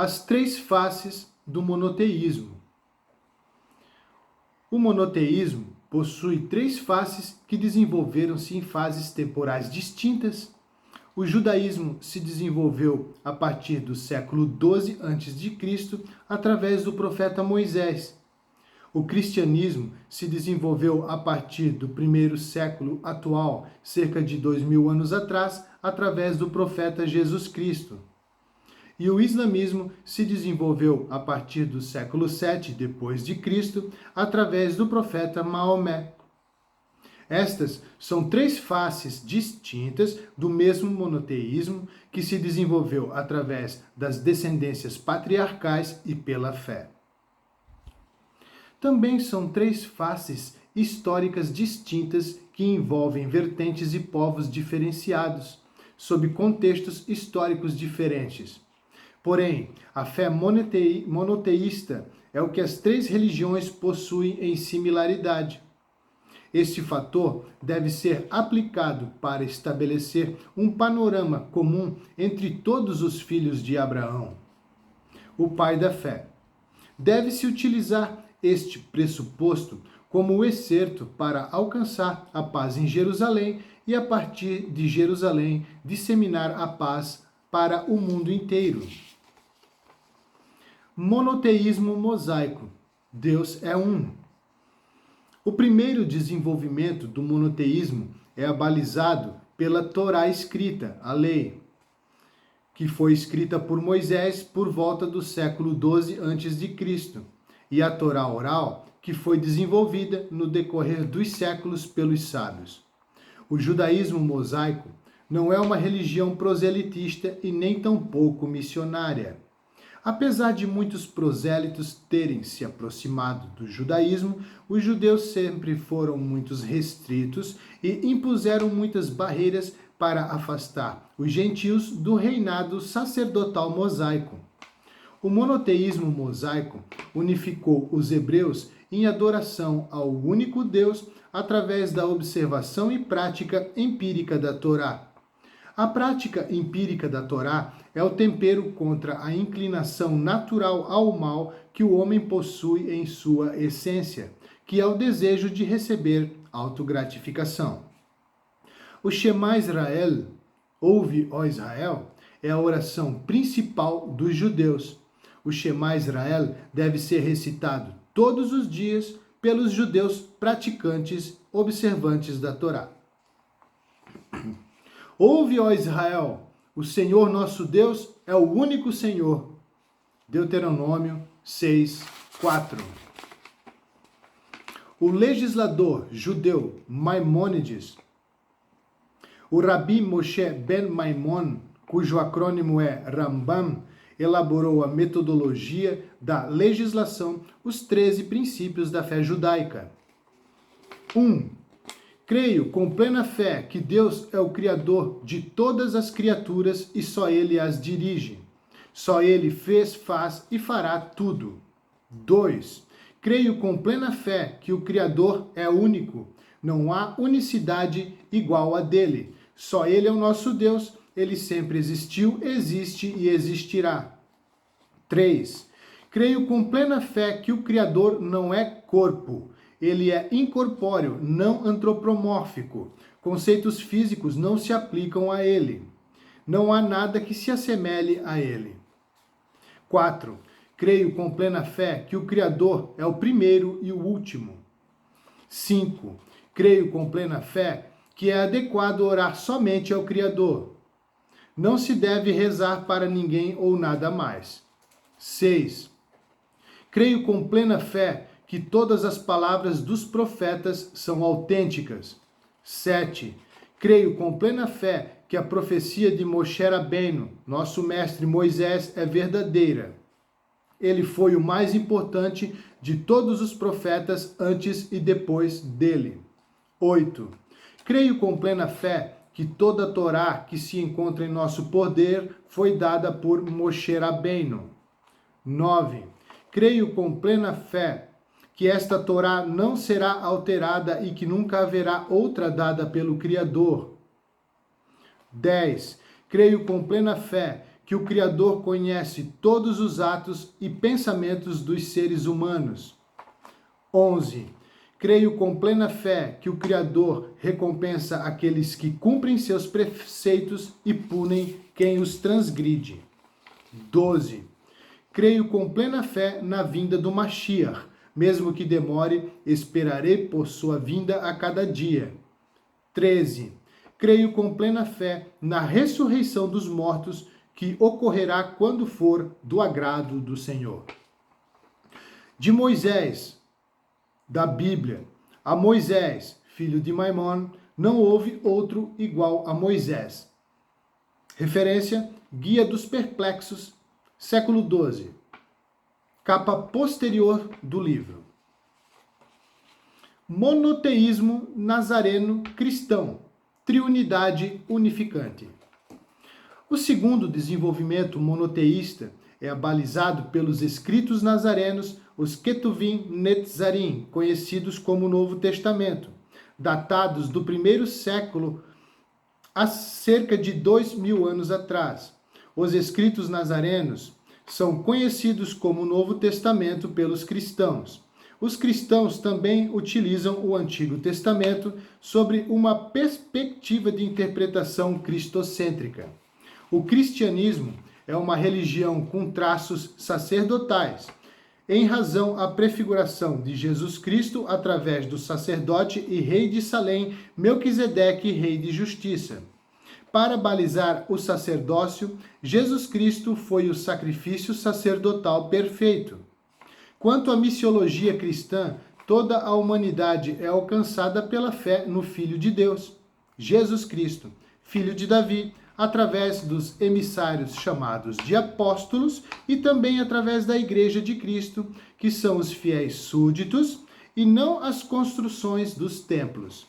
As três faces do monoteísmo. O monoteísmo possui três faces que desenvolveram-se em fases temporais distintas. O judaísmo se desenvolveu a partir do século XII a.C., através do profeta Moisés. O cristianismo se desenvolveu a partir do primeiro século atual, cerca de 2000 anos atrás, através do profeta Jesus Cristo. E o islamismo se desenvolveu a partir do século VII depois de Cristo, através do profeta Maomé. Estas são três faces distintas do mesmo monoteísmo que se desenvolveu através das descendências patriarcais e pela fé. Também são três faces históricas distintas que envolvem vertentes e povos diferenciados, sob contextos históricos diferentes. Porém, a fé monoteísta é o que as três religiões possuem em similaridade. Este fator deve ser aplicado para estabelecer um panorama comum entre todos os filhos de Abraão, o pai da fé. Deve-se utilizar este pressuposto como o excerto para alcançar a paz em Jerusalém e, a partir de Jerusalém, disseminar a paz para o mundo inteiro. Monoteísmo mosaico. Deus é um. O primeiro desenvolvimento do monoteísmo é abalizado pela Torá escrita, a lei, que foi escrita por Moisés por volta do século XII a.C., e a Torá oral, que foi desenvolvida no decorrer dos séculos pelos sábios. O judaísmo mosaico não é uma religião proselitista e nem tampouco missionária. Apesar de muitos prosélitos terem se aproximado do judaísmo, os judeus sempre foram muito restritos e impuseram muitas barreiras para afastar os gentios do reinado sacerdotal mosaico. O monoteísmo mosaico unificou os hebreus em adoração ao único Deus através da observação e prática empírica da Torá. A prática empírica da Torá é o tempero contra a inclinação natural ao mal que o homem possui em sua essência, que é o desejo de receber autogratificação. O Shema Israel, ouve, ó Israel, é a oração principal dos judeus. O Shema Israel deve ser recitado todos os dias pelos judeus praticantes, observantes da Torá. Ouve, ó Israel, o Senhor nosso Deus é o único Senhor. Deuteronômio 6, 4. O legislador judeu Maimônides, o Rabi Moshe ben Maimon, cujo acrônimo é Rambam, elaborou a metodologia da legislação, os 13 princípios da fé judaica. 1. Creio com plena fé que Deus é o Criador de todas as criaturas e só Ele as dirige. Só Ele fez, faz e fará tudo. 2. Creio com plena fé que o Criador é único. Não há unicidade igual a dele. Só Ele é o nosso Deus. Ele sempre existiu, existe e existirá. 3. Creio com plena fé que o Criador não é corpo. Ele é incorpóreo, não antropomórfico. Conceitos físicos não se aplicam a ele. Não há nada que se assemelhe a ele. 4. Creio com plena fé que o Criador é o primeiro e o último. 5. Creio com plena fé que é adequado orar somente ao Criador. Não se deve rezar para ninguém ou nada mais. 6. Creio com plena fé que todas as palavras dos profetas são autênticas. 7. Creio com plena fé que a profecia de Moshe Rabbeinu, nosso mestre Moisés, é verdadeira. Ele foi o mais importante de todos os profetas antes e depois dele. 8. Creio com plena fé que toda a Torá que se encontra em nosso poder foi dada por Moshe Rabbeinu. 9. Creio com plena fé que esta Torá não será alterada e que nunca haverá outra dada pelo Criador. 10. Creio com plena fé que o Criador conhece todos os atos e pensamentos dos seres humanos. 11. Creio com plena fé que o Criador recompensa aqueles que cumprem seus preceitos e punem quem os transgride. 12. Creio com plena fé na vinda do Mashiach. Mesmo que demore, esperarei por sua vinda a cada dia. 13. Creio com plena fé na ressurreição dos mortos, que ocorrerá quando for do agrado do Senhor. De Moisés, da Bíblia, a Moisés, filho de Maimon, não houve outro igual a Moisés. Referência, Guia dos Perplexos, século XII. Capa posterior do livro. Monoteísmo nazareno cristão, triunidade unificante. O segundo desenvolvimento monoteísta é abalizado pelos escritos nazarenos, os Ketuvim Netzarim, conhecidos como Novo Testamento, datados do primeiro século, há cerca de 2000 anos atrás. Os escritos nazarenos são conhecidos como Novo Testamento pelos cristãos. Os cristãos também utilizam o Antigo Testamento sobre uma perspectiva de interpretação cristocêntrica. O cristianismo é uma religião com traços sacerdotais, em razão à prefiguração de Jesus Cristo através do sacerdote e rei de Salém, Melquisedeque, rei de justiça. Para balizar o sacerdócio, Jesus Cristo foi o sacrifício sacerdotal perfeito. Quanto à missiologia cristã, toda a humanidade é alcançada pela fé no Filho de Deus, Jesus Cristo, filho de Davi, através dos emissários chamados de apóstolos e também através da Igreja de Cristo, que são os fiéis súditos e não as construções dos templos.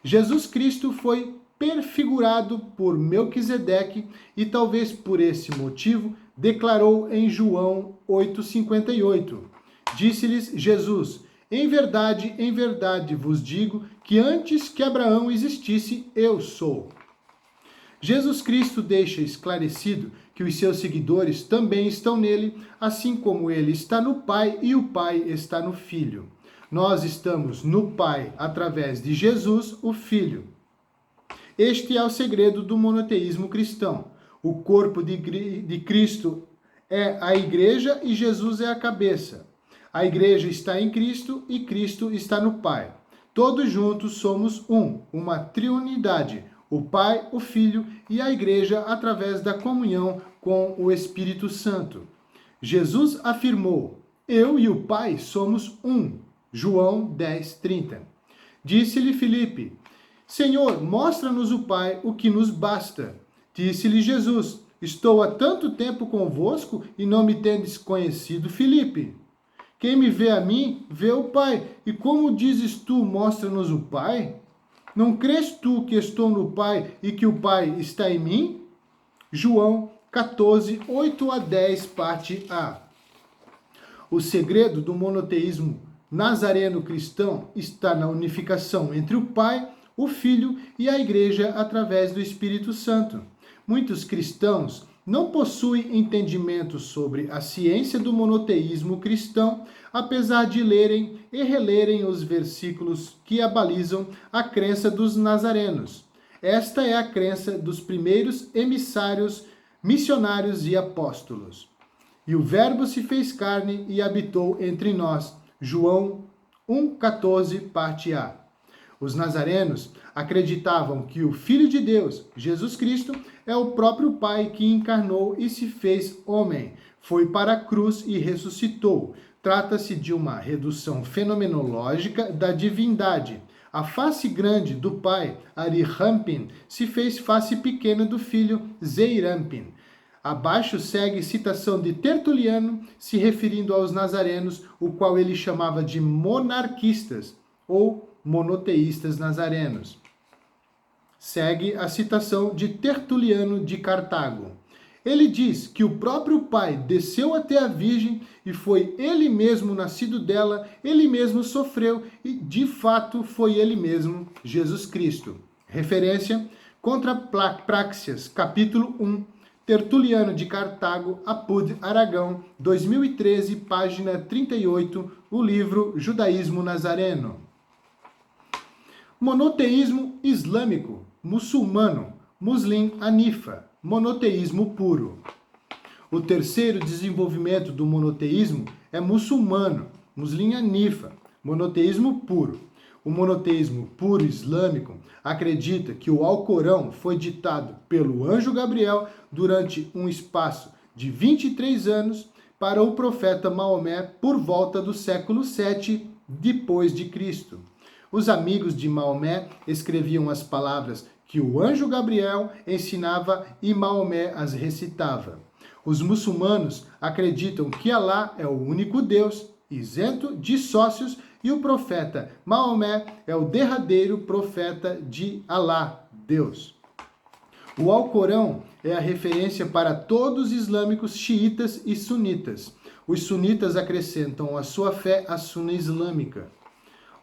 Jesus Cristo foi perfigurado por Melquisedeque e talvez por esse motivo declarou em João 8,58. Disse-lhes Jesus: em verdade vos digo que antes que Abraão existisse, eu sou. Jesus Cristo deixa esclarecido que os seus seguidores também estão nele, assim como ele está no Pai e o Pai está no Filho. Nós estamos no Pai através de Jesus, o Filho. Este é o segredo do monoteísmo cristão. O corpo de Cristo é a igreja e Jesus é a cabeça. A igreja está em Cristo e Cristo está no Pai. Todos juntos somos uma triunidade, o Pai, o Filho e a igreja através da comunhão com o Espírito Santo. Jesus afirmou: eu e o Pai somos um. João 10:30. Disse-lhe Filipe: Senhor, mostra-nos o Pai, o que nos basta. Disse-lhe Jesus: estou há tanto tempo convosco e não me tendes conhecido, Filipe? Quem me vê a mim, vê o Pai. E como dizes tu, mostra-nos o Pai? Não crês tu que estou no Pai e que o Pai está em mim? João 14, 8 a 10, parte A. O segredo do monoteísmo nazareno cristão está na unificação entre o Pai, o Filho e a Igreja através do Espírito Santo. Muitos cristãos não possuem entendimento sobre a ciência do monoteísmo cristão, apesar de lerem e relerem os versículos que abalizam a crença dos nazarenos. Esta é a crença dos primeiros emissários, missionários e apóstolos. E o Verbo se fez carne e habitou entre nós. João 1,14, parte A. Os nazarenos acreditavam que o Filho de Deus, Jesus Cristo, é o próprio Pai que encarnou e se fez homem, foi para a cruz e ressuscitou. Trata-se de uma redução fenomenológica da divindade. A face grande do Pai, Arihampin, se fez face pequena do Filho, Zeirampin. Abaixo segue citação de Tertuliano, se referindo aos nazarenos, o qual ele chamava de monarquistas, ou monoteístas nazarenos. Segue a citação de Tertuliano de Cartago. Ele diz que o próprio Pai desceu até a Virgem e foi ele mesmo nascido dela, ele mesmo sofreu e, de fato, foi ele mesmo, Jesus Cristo. Referência, Contra Praxias, capítulo 1, Tertuliano de Cartago, Apud, Aragão, 2013, página 38, o livro Judaísmo Nazareno. Monoteísmo islâmico, muçulmano, Muslim Hanifa, monoteísmo puro. O terceiro desenvolvimento do monoteísmo é muçulmano, Muslim Hanifa, monoteísmo puro. O monoteísmo puro islâmico acredita que o Alcorão foi ditado pelo anjo Gabriel durante um espaço de 23 anos para o profeta Maomé por volta do século 7 depois de Cristo. Os amigos de Maomé escreviam as palavras que o anjo Gabriel ensinava e Maomé as recitava. Os muçulmanos acreditam que Alá é o único Deus, isento de sócios, e o profeta Maomé é o derradeiro profeta de Alá, Deus. O Alcorão é a referência para todos os islâmicos xiitas e sunitas. Os sunitas acrescentam a sua fé à suna islâmica.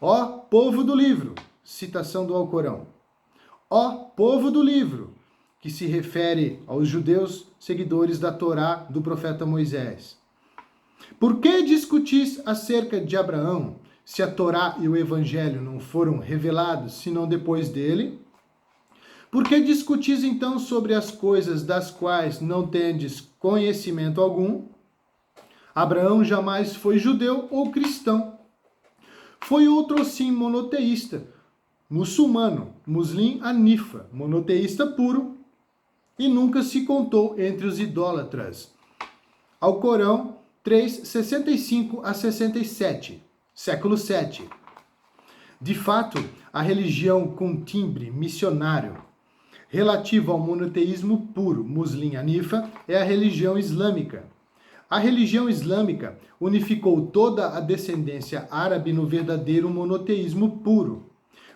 Ó povo do livro, citação do Alcorão. Ó povo do livro, que se refere aos judeus seguidores da Torá do profeta Moisés. Por que discutis acerca de Abraão, se a Torá e o Evangelho não foram revelados, senão depois dele? Por que discutis então sobre as coisas das quais não tendes conhecimento algum? Abraão jamais foi judeu ou cristão. Foi outro sim monoteísta, muçulmano, Muslim Hanifa, monoteísta puro, e nunca se contou entre os idólatras. Alcorão 3, 65 a 67, século 7. De fato, a religião com timbre missionário relativa ao monoteísmo puro, Muslim Hanifa, é a religião islâmica. A religião islâmica unificou toda a descendência árabe no verdadeiro monoteísmo puro,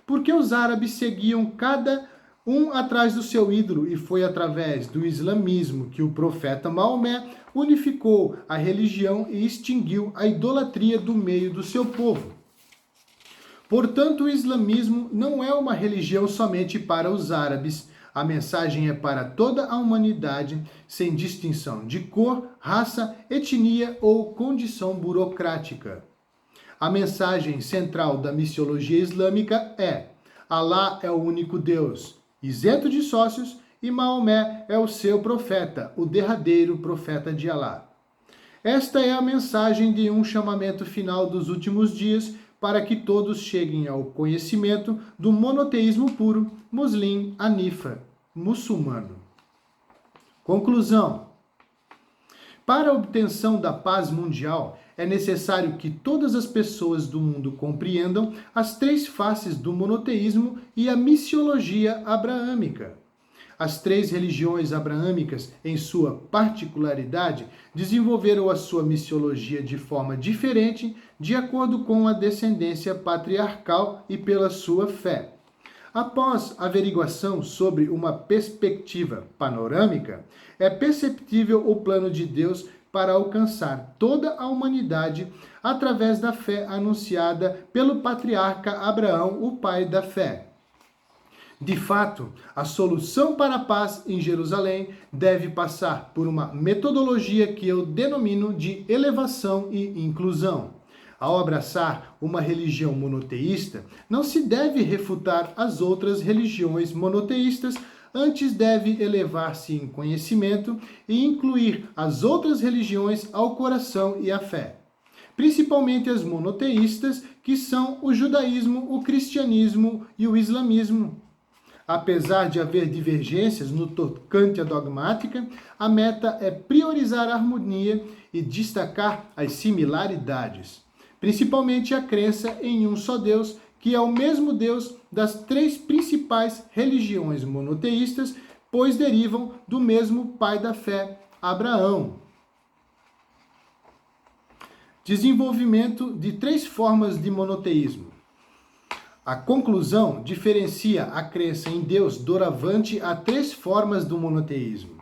porque os árabes seguiam cada um atrás do seu ídolo, e foi através do islamismo que o profeta Maomé unificou a religião e extinguiu a idolatria do meio do seu povo. Portanto, o islamismo não é uma religião somente para os árabes. A mensagem é para toda a humanidade, sem distinção de cor, raça, etnia ou condição burocrática. A mensagem central da missiologia islâmica é: Alá é o único Deus, isento de sócios, e Maomé é o seu profeta, o derradeiro profeta de Alá. Esta é a mensagem de um chamamento final dos últimos dias para que todos cheguem ao conhecimento do monoteísmo puro, Muslim Hanifa, muçulmano. Conclusão. Para a obtenção da paz mundial, é necessário que todas as pessoas do mundo compreendam as três faces do monoteísmo e a missiologia abraâmica. As três religiões abraâmicas, em sua particularidade, desenvolveram a sua missiologia de forma diferente, de acordo com a descendência patriarcal e pela sua fé. Após averiguação sobre uma perspectiva panorâmica, é perceptível o plano de Deus para alcançar toda a humanidade através da fé anunciada pelo patriarca Abraão, o pai da fé. De fato, a solução para a paz em Jerusalém deve passar por uma metodologia que eu denomino de elevação e inclusão. Ao abraçar uma religião monoteísta, não se deve refutar as outras religiões monoteístas, antes deve elevar-se em conhecimento e incluir as outras religiões ao coração e à fé. Principalmente as monoteístas, que são o judaísmo, o cristianismo e o islamismo. Apesar de haver divergências no tocante à dogmática, a meta é priorizar a harmonia e destacar as similaridades, principalmente a crença em um só Deus, que é o mesmo Deus das três principais religiões monoteístas, pois derivam do mesmo pai da fé, Abraão. Desenvolvimento de três formas de monoteísmo. A conclusão diferencia a crença em Deus doravante a três formas do monoteísmo.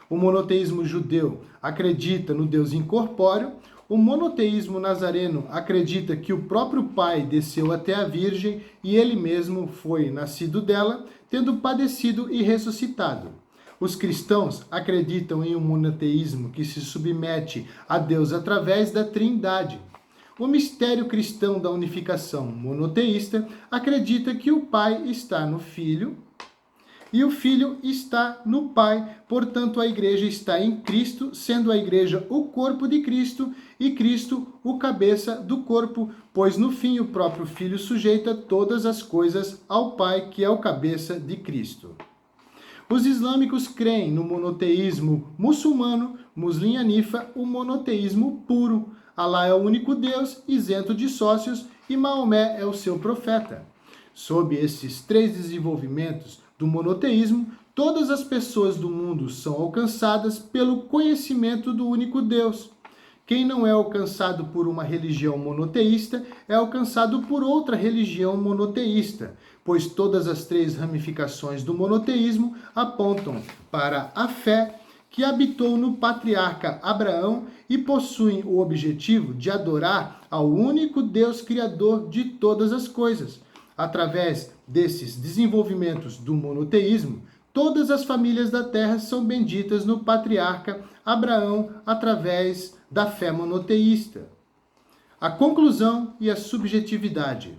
O monoteísmo judeu acredita no Deus incorpóreo. O monoteísmo nazareno acredita que o próprio Pai desceu até a Virgem e ele mesmo foi nascido dela, tendo padecido e ressuscitado. Os cristãos acreditam em um monoteísmo que se submete a Deus através da Trindade. O mistério cristão da unificação monoteísta acredita que o Pai está no Filho e o Filho está no Pai. Portanto, a Igreja está em Cristo, sendo a Igreja o corpo de Cristo e Cristo o cabeça do corpo, pois no fim o próprio Filho sujeita todas as coisas ao Pai, que é o cabeça de Cristo. Os islâmicos creem no monoteísmo muçulmano, Muslim Hanifa, o monoteísmo puro. Alá é o único Deus, isento de sócios, e Maomé é o seu profeta. Sob esses três desenvolvimentos do monoteísmo, todas as pessoas do mundo são alcançadas pelo conhecimento do único Deus. Quem não é alcançado por uma religião monoteísta é alcançado por outra religião monoteísta, pois todas as três ramificações do monoteísmo apontam para a fé que habitou no patriarca Abraão e possuem o objetivo de adorar ao único Deus criador de todas as coisas. Através desses desenvolvimentos do monoteísmo, todas as famílias da terra são benditas no patriarca Abraão através da fé monoteísta. A conclusão e a subjetividade.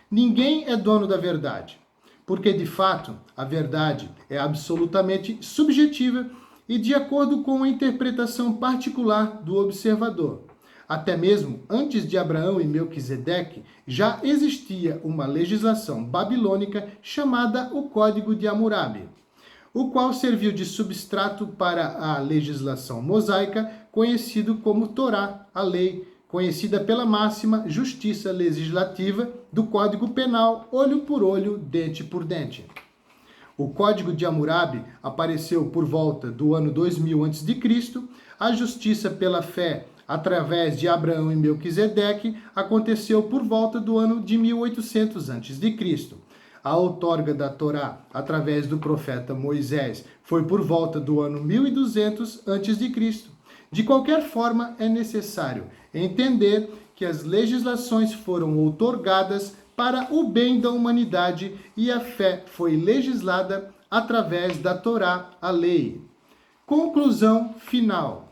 Ninguém é dono da verdade, porque de fato a verdade é absolutamente subjetiva e de acordo com a interpretação particular do observador. Até mesmo antes de Abraão e Melquisedeque, já existia uma legislação babilônica chamada o Código de Hammurabi, o qual serviu de substrato para a legislação mosaica, conhecido como Torá, a lei, conhecida pela máxima justiça legislativa do Código Penal, olho por olho, dente por dente. O Código de Hammurabi apareceu por volta do ano 2000 a.C., a justiça pela fé através de Abraão e Melquisedeque aconteceu por volta do ano de 1800 a.C. A outorga da Torá através do profeta Moisés foi por volta do ano 1200 a.C. De qualquer forma, é necessário entender que as legislações foram outorgadas para o bem da humanidade e a fé foi legislada através da Torá, a lei. Conclusão final.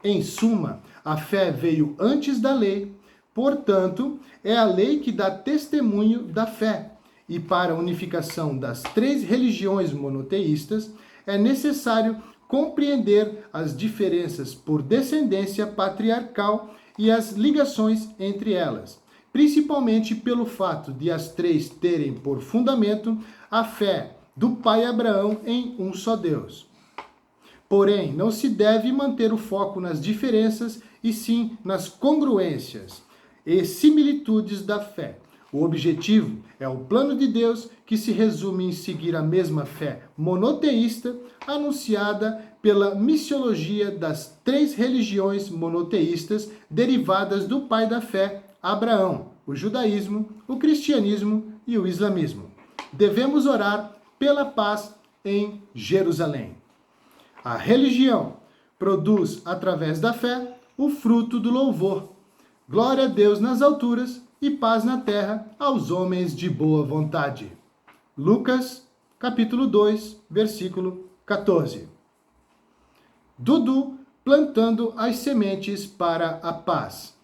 Em suma, a fé veio antes da lei, portanto, é a lei que dá testemunho da fé. E para a unificação das três religiões monoteístas, é necessário compreender as diferenças por descendência patriarcal e as ligações entre elas, principalmente pelo fato de as três terem por fundamento a fé do pai Abraão em um só Deus. Porém, não se deve manter o foco nas diferenças e sim nas congruências e similitudes da fé. O objetivo é o plano de Deus, que se resume em seguir a mesma fé monoteísta anunciada pela missiologia das três religiões monoteístas derivadas do pai da fé, Abraão, o judaísmo, o cristianismo e o islamismo. Devemos orar pela paz em Jerusalém. A religião produz, através da fé, o fruto do louvor. Glória a Deus nas alturas e paz na terra aos homens de boa vontade. Lucas, capítulo 2, versículo 14. Dudu plantando as sementes para a paz.